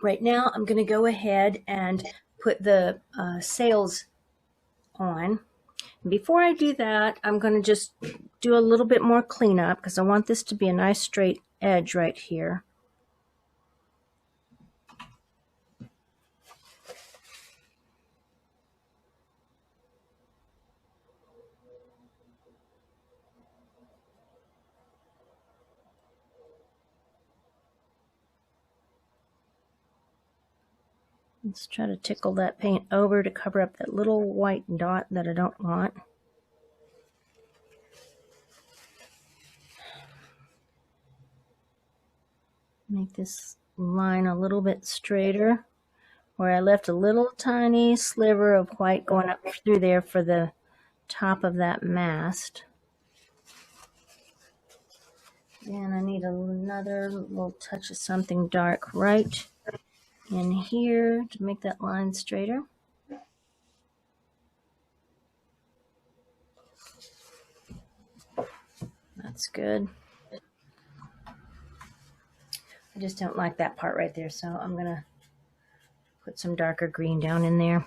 Right now, I'm going to go ahead and put the sails on. Before I do that, I'm going to just do a little bit more cleanup because I want this to be a nice straight edge right here. Let's try to tickle that paint over to cover up that little white dot that I don't want. Make this line a little bit straighter, where I left a little tiny sliver of white going up through there for the top of that mast. And I need another little touch of something dark right in here to make that line straighter. That's good. I just don't like that part right there, so I'm going to put some darker green down in there.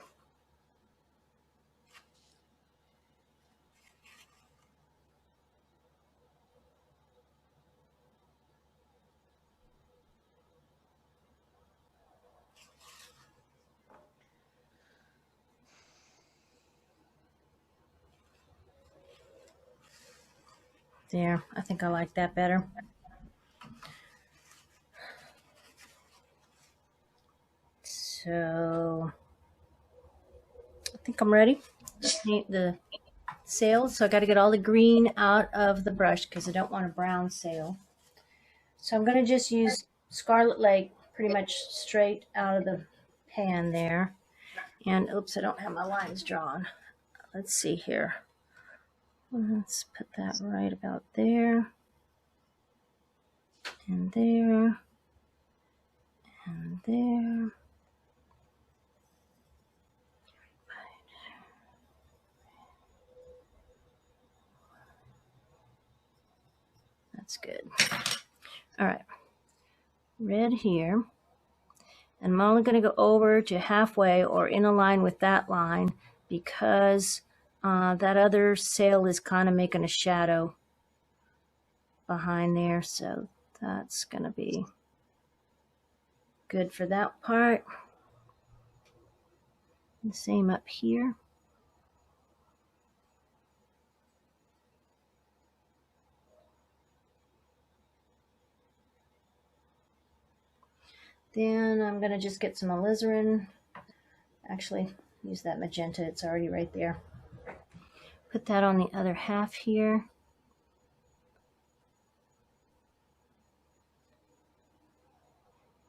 There, I think I like that better. So I think I'm ready to paint the sails. So I got to get all the green out of the brush because I don't want a brown sail. So I'm going to just use Scarlet Lake pretty much straight out of the pan there. And oops, I don't have my lines drawn. Let's see here. Let's put that right about there. And there. And there. That's good. All right. Red here. And I'm only going to go over to halfway or in a line with that line because that other sail is kind of making a shadow behind there. So that's going to be good for that part. The same up here. Then I'm going to just get some alizarin. Actually, use that magenta. It's already right there. Put that on the other half here.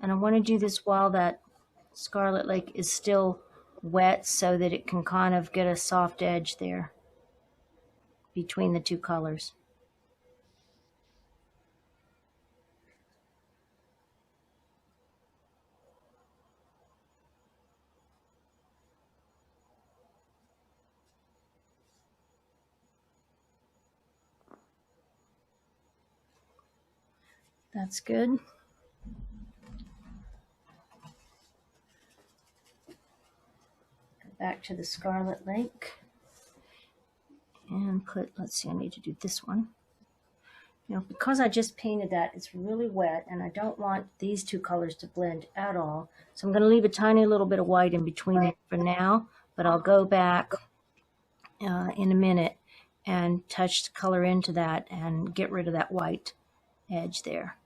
And I want to do this while that Scarlet Lake is still wet so that it can kind of get a soft edge there between the two colors. That's good. Go back to the Scarlet Lake and put, let's see, I need to do this one. You know, because I just painted that, it's really wet and I don't want these two colors to blend at all. So I'm going to leave a tiny little bit of white in between it for now, but I'll go back in a minute and touch the color into that and get rid of that white edge there.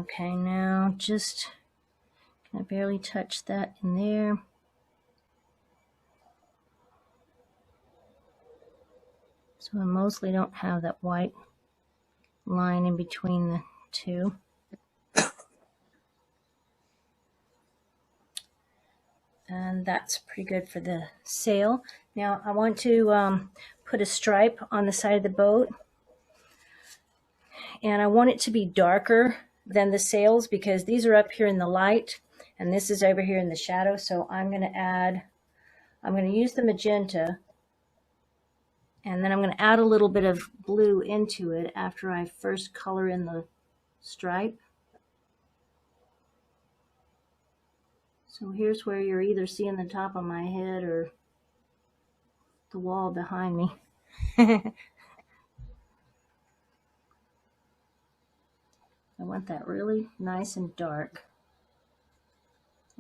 Okay, now just can I barely touch that in there. So I mostly don't have that white line in between the two. And that's pretty good for the sail. Now I want to put a stripe on the side of the boat, and I want it to be darker than the sails because these are up here in the light and this is over here in the shadow. So I'm going to use the magenta, and then I'm going to add a little bit of blue into it after I first color in the stripe. So here's where you're either seeing the top of my head or the wall behind me. I want that really nice and dark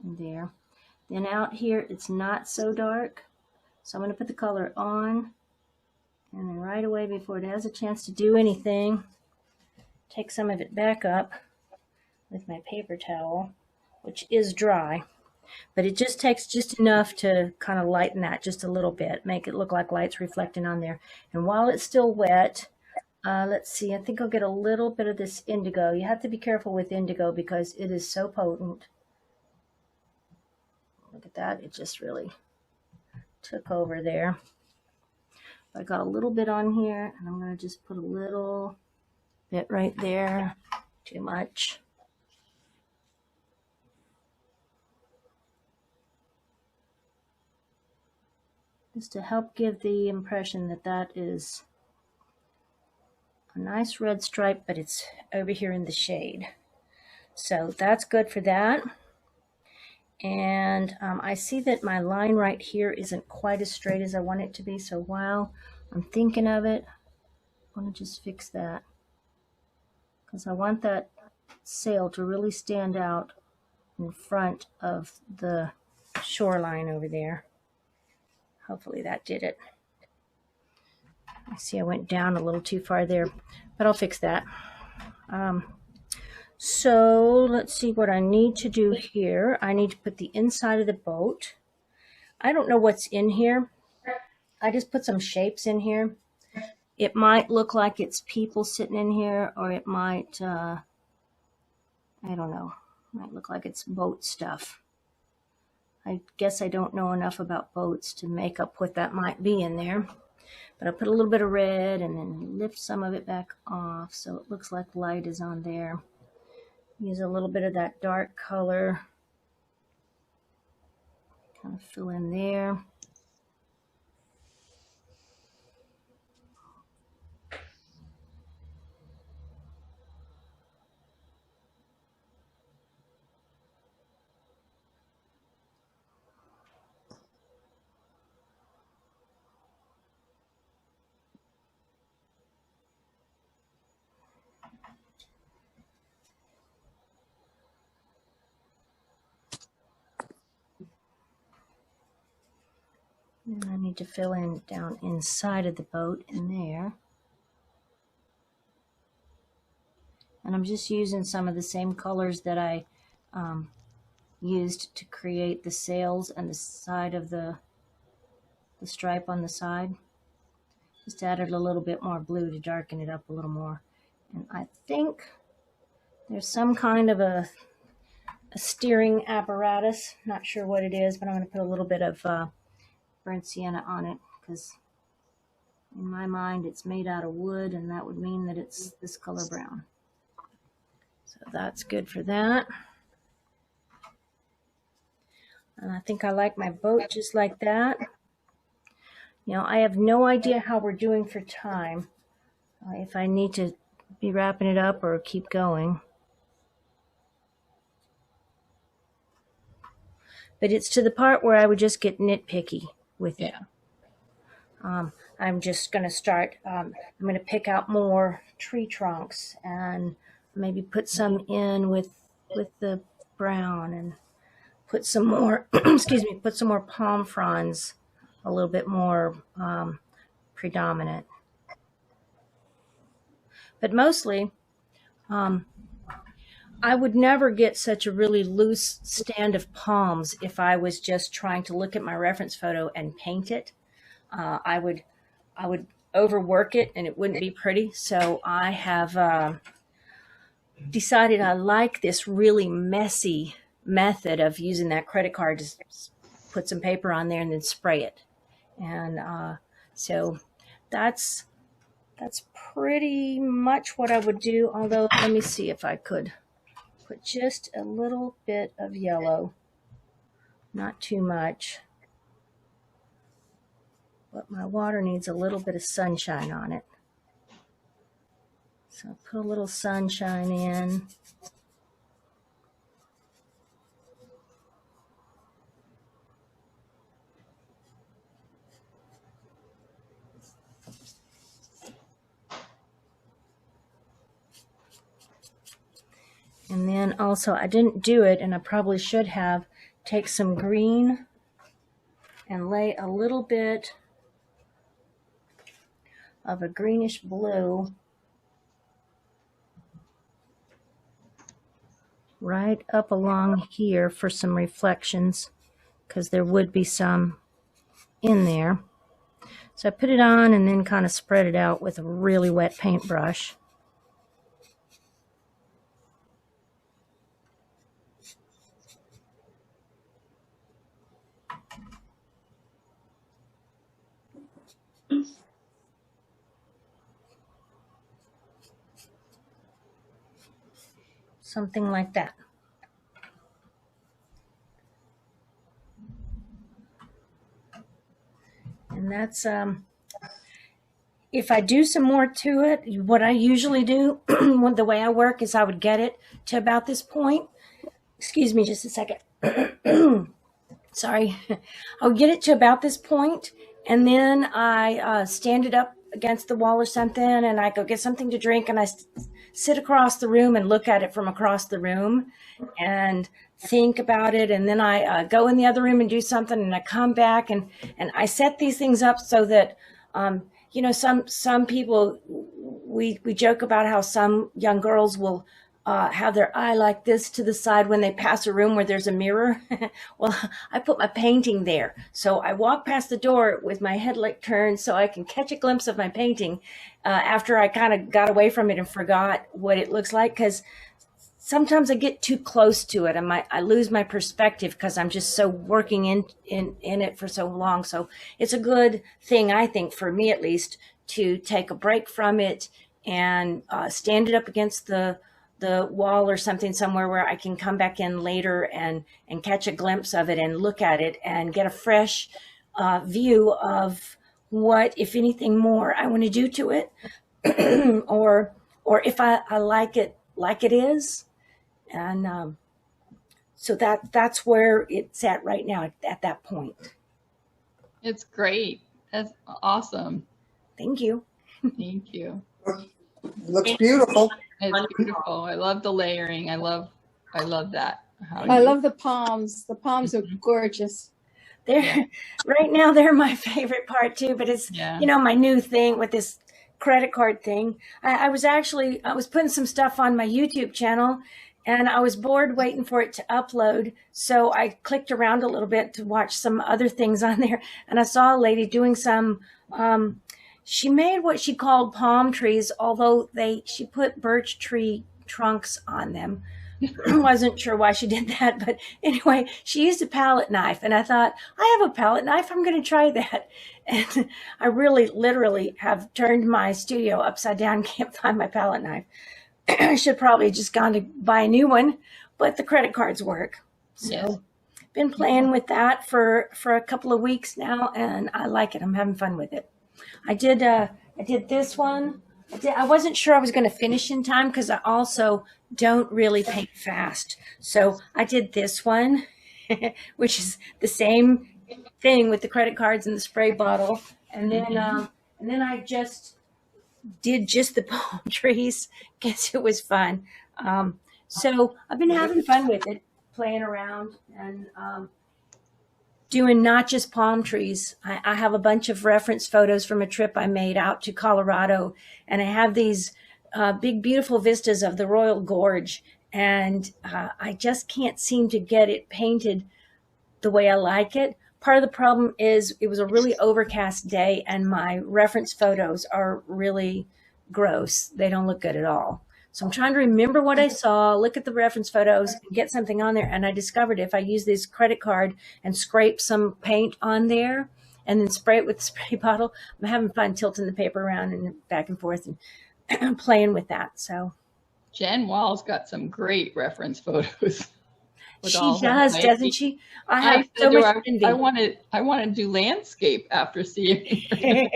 in there. Then out here, it's not so dark. So I'm going to put the color on, and then right away before it has a chance to do anything, take some of it back up with my paper towel, which is dry. But it just takes just enough to kind of lighten that just a little bit, make it look like light's reflecting on there. And while it's still wet, let's see, I think I'll get a little bit of this indigo. You have to be careful with indigo because it is so potent. Look at that, it just really took over there. I got a little bit on here, and I'm going to just put a little bit right there. Too much. Just to help give the impression that that is a nice red stripe, but it's over here in the shade. So that's good for that. And I see that my line right here isn't quite as straight as I want it to be. So while I'm thinking of it, I want to just fix that, because I want that sail to really stand out in front of the shoreline over there. Hopefully that did it. I see I went down a little too far there, but I'll fix that. So let's see what I need to do here. I need to put the inside of the boat. I don't know what's in here. I just put some shapes in here. It might look like it's people sitting in here, or it might, I don't know, it might look like it's boat stuff. I guess I don't know enough about boats to make up what that might be in there. But I put a little bit of red and then lift some of it back off so it looks like light is on there. Use a little bit of that dark color. Kind of fill in there. And I need to fill in down inside of the boat in there. And I'm just using some of the same colors that I used to create the sails and the side of the stripe on the side. Just added a little bit more blue to darken it up a little more. And I think there's some kind of a steering apparatus. Not sure what it is, but I'm going to put a little bit of burnt sienna on it, because in my mind it's made out of wood, and that would mean that it's this color brown. So that's good for that. And I think I like my boat just like that. You know, I have no idea how we're doing for time, if I need to be wrapping it up or keep going. But it's to the part where I would just get nitpicky with it. I'm just going to start, I'm going to pick out more tree trunks and maybe put some in with the brown, and put some more, excuse me, put some more palm fronds, a little bit more predominant. But mostly, I would never get such a really loose stand of palms if I was just trying to look at my reference photo and paint it. I would overwork it and it wouldn't be pretty. So I have decided I like this really messy method of using that credit card to put some paper on there and then spray it. And so that's pretty much what I would do. Although, let me see if I could put just a little bit of yellow, not too much. But my water needs a little bit of sunshine on it. So I'll put a little sunshine in. And then also, I didn't do it, and I probably should have, take some green and lay a little bit of a greenish blue right up along here for some reflections, because there would be some in there. So I put it on and then kind of spread it out with a really wet paintbrush. Something like that. And that's, if I do some more to it, what I usually do, the way I work is I would get it to about this point. Excuse me just a second. Sorry. I would get it to about this point, and then I stand it up against the wall or something, and I go get something to drink, and I sit across the room and look at it from across the room and think about it. And then I go in the other room and do something, and I come back and I set these things up so that, you know, some people, we joke about how some young girls will have their eye like this to the side when they pass a room where there's a mirror. Well, I put my painting there. So I walk past the door with my headlight turned so I can catch a glimpse of my painting after I kind of got away from it and forgot what it looks like. Because sometimes I get too close to it and I lose my perspective because I'm just so working in it for so long. So it's a good thing, I think, for me at least, to take a break from it and stand it up against the wall or something somewhere where I can come back in later and catch a glimpse of it and look at it and get a fresh view of what, if anything more, I want to do to it, or if I like it is. And so that's where it's at right now, at that point. It's great. That's awesome. Thank you. Thank you. It looks beautiful. It's beautiful. I love the layering. I love that. I love the palms. The palms are gorgeous. They're right now they're my favorite part too, but it's you know, my new thing with this credit card thing. I was putting some stuff on my YouTube channel and I was bored waiting for it to upload. So I clicked around a little bit to watch some other things on there, and I saw a lady doing some she made what she called palm trees, although she put birch tree trunks on them. I wasn't sure why she did that, but anyway, she used a palette knife, and I thought, I have a palette knife, I'm going to try that. And I really literally have turned my studio upside down, can't find my palette knife. I should probably just gone to buy a new one, but the credit cards work. So been playing with that for a couple of weeks now, and I like it. I'm having fun with it. I did this one. I wasn't sure I was going to finish in time because I also don't really paint fast. So I did this one, which is the same thing with the credit cards and the spray bottle. And then I just did just the palm trees. Guess it was fun. So I've been having fun with it, playing around and doing not just palm trees. I have a bunch of reference photos from a trip I made out to Colorado, and I have these big, beautiful vistas of the Royal Gorge. and I just can't seem to get it painted the way I like it. Part of the problem is it was a really overcast day, and my reference photos are really gross. They don't look good at all. So I'm trying to remember what I saw, look at the reference photos, and get something on there. And I discovered if I use this credit card and scrape some paint on there and then spray it with the spray bottle, I'm having fun tilting the paper around and back and forth and playing with that. So Jen Wall's got some great reference photos. she does, doesn't she? I have so said to much her, envy. I want to do landscape after seeing her.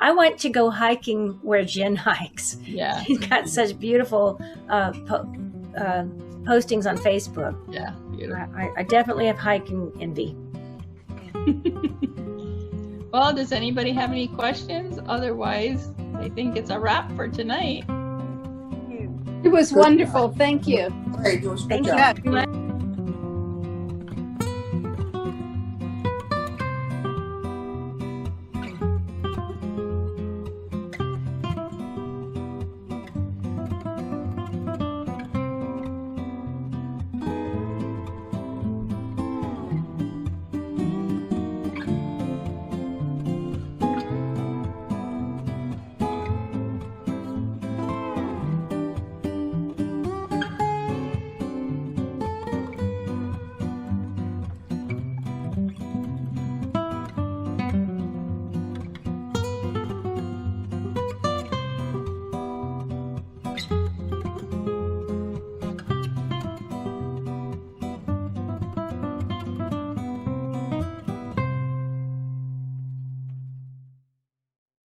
I want to go hiking where Jen hikes. Yeah. She's got such beautiful postings on Facebook. Yeah, beautiful. I definitely have hiking envy. Well, does anybody have any questions? Otherwise, I think it's a wrap for tonight. It was wonderful. Thank you. Great, it was a good Thank job. you.